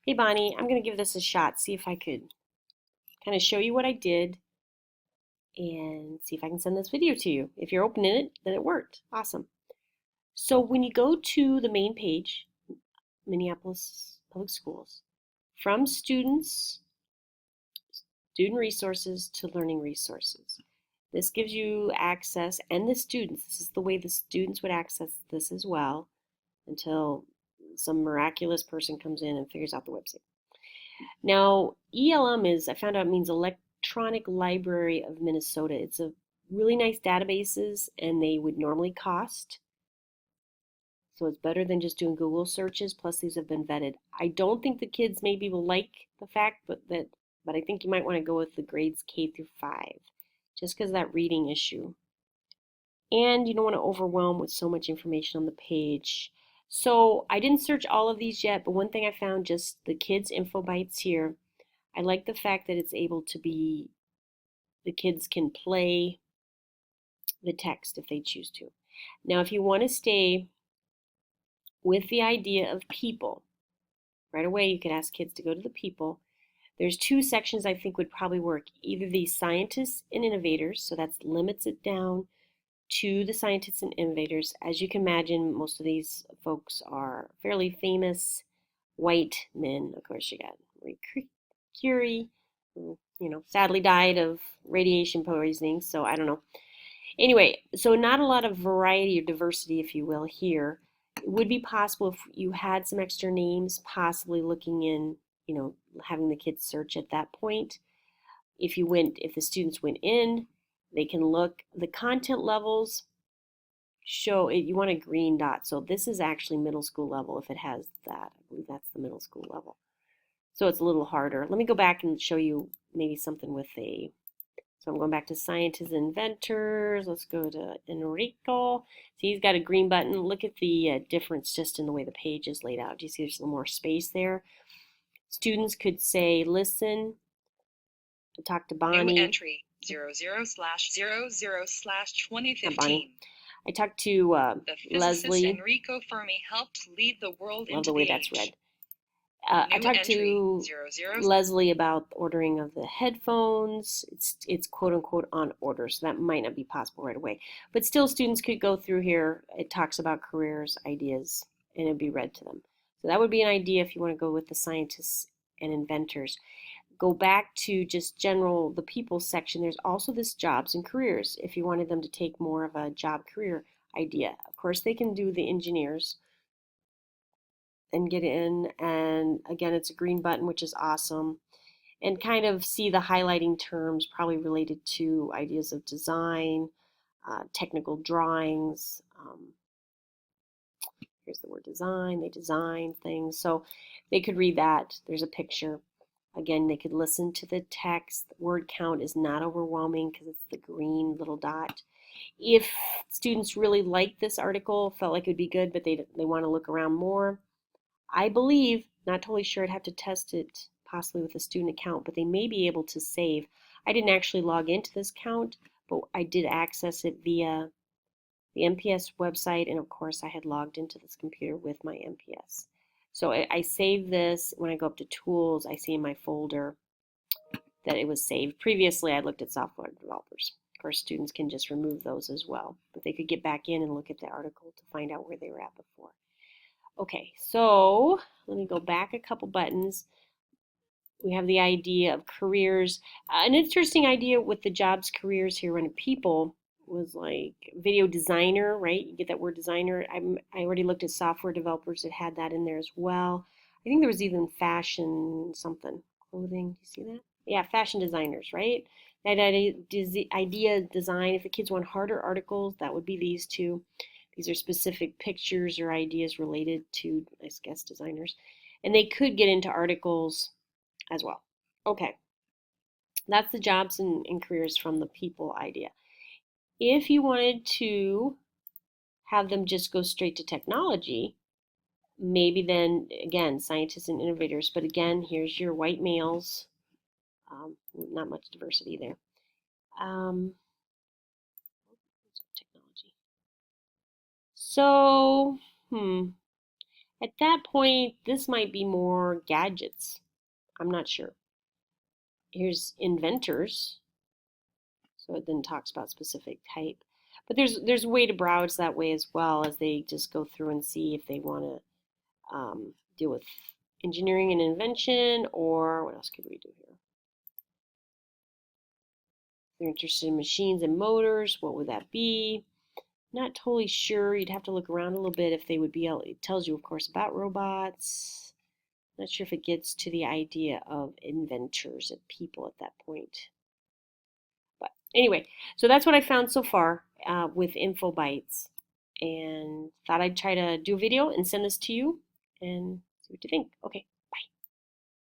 Hey Bonnie, I'm going to give this a shot, see if I could kind of show you what I did and see if I can send this video to you. If you're opening it, then it worked. Awesome. So when you go to the main page, Minneapolis Public Schools, from students, student resources to learning resources. This gives you access, and the students, this is the way the students would access this as well until some miraculous person comes in and figures out the website. Now, ELM I found out, means Electronic Library of Minnesota. It's a really nice databases, and they would normally cost. So it's better than just doing Google searches, plus these have been vetted. I don't think the kids maybe will like the fact, but I think you might want to go with the grades K through 5, just because of that reading issue. And you don't want to overwhelm with so much information on the page. So I didn't search all of these yet, but one thing I found, just the kids' Infobits here. I like the fact that it's able to be, the kids can play the text if they choose to. Now, if you want to stay with the idea of people, right away you could ask kids to go to the people. There's two sections I think would probably work. Either the scientists and innovators, so that limits it down to the scientists and innovators. As you can imagine, most of these folks are fairly famous white men. Of course, you got Marie Curie, who, sadly died of radiation poisoning, so I don't know. Anyway, so not a lot of variety or diversity, if you will, here. It would be possible if you had some extra names, possibly looking in, having the kids search at that point. If the students went in, they can look. The content levels show it. You want a green dot. So this is actually middle school level if it has that. I believe that's the middle school level. So it's a little harder. Let me go back and show you maybe something with so I'm going back to scientists and inventors. Let's go to Enrico. See, he's got a green button. Look at the difference just in the way the page is laid out. Do you see there's a little more space there? Students could say, listen, talk to Bonnie. New entry 00/00/2015. Bonnie. I talked to the physicist Leslie. Enrico Fermi helped lead the world Love into the way the that's age. read. I talked to Leslie about ordering of the headphones. It's quote unquote on order, so that might not be possible right away. But still, students could go through here. It talks about careers, ideas, and it'd be read to them. So that would be an idea if you want to go with the scientists and inventors. Go back to just general, the people section. There's also this jobs and careers if you wanted them to take more of a job career idea. Of course, they can do the engineers and get in, and again it's a green button, which is awesome, and kind of see the highlighting terms probably related to ideas of design, technical drawings. Here's the word design. They design things, so they could read that. There's a picture. Again, they could listen to the text. The word count is not overwhelming because it's the green little dot. If students really like this article, felt like it would be good, but they want to look around more, I believe, not totally sure, I'd have to test it possibly with a student account, but they may be able to save. I didn't actually log into this account, but I did access it via the MPS website, and of course I had logged into this computer with my MPS. So I save this. When I go up to tools, I see in my folder that it was saved. Previously I looked at software developers. Of course, students can just remove those as well, but they could get back in and look at the article to find out where they were at before. Okay, so let me go back a couple buttons. We have the idea of careers. An interesting idea with the jobs careers here on people was like video designer, right? You get that word designer. I already looked at software developers that had that in there as well. I think there was even fashion something, clothing. Do you see that? Yeah, fashion designers, right? That idea design. If the kids want harder articles, that would be these two. These are specific pictures or ideas related to, I guess, designers. And they could get into articles as well. Okay, that's the jobs and careers from the people idea. If you wanted to have them just go straight to technology, maybe then, again, scientists and innovators, but again, here's your white males. Not much diversity there. Technology. So, At that point, this might be more gadgets. I'm not sure. Here's inventors. So it then talks about specific type. But there's a way to browse that way as well, as they just go through and see if they want to deal with engineering and invention, or what else could we do here? If they're interested in machines and motors, what would that be? Not totally sure. You'd have to look around a little bit if they would be able. It tells you, of course, about robots. Not sure if it gets to the idea of inventors and people at that point. But anyway, so that's what I found so far with Infobites, and thought I'd try to do a video and send this to you and see what you think. Okay.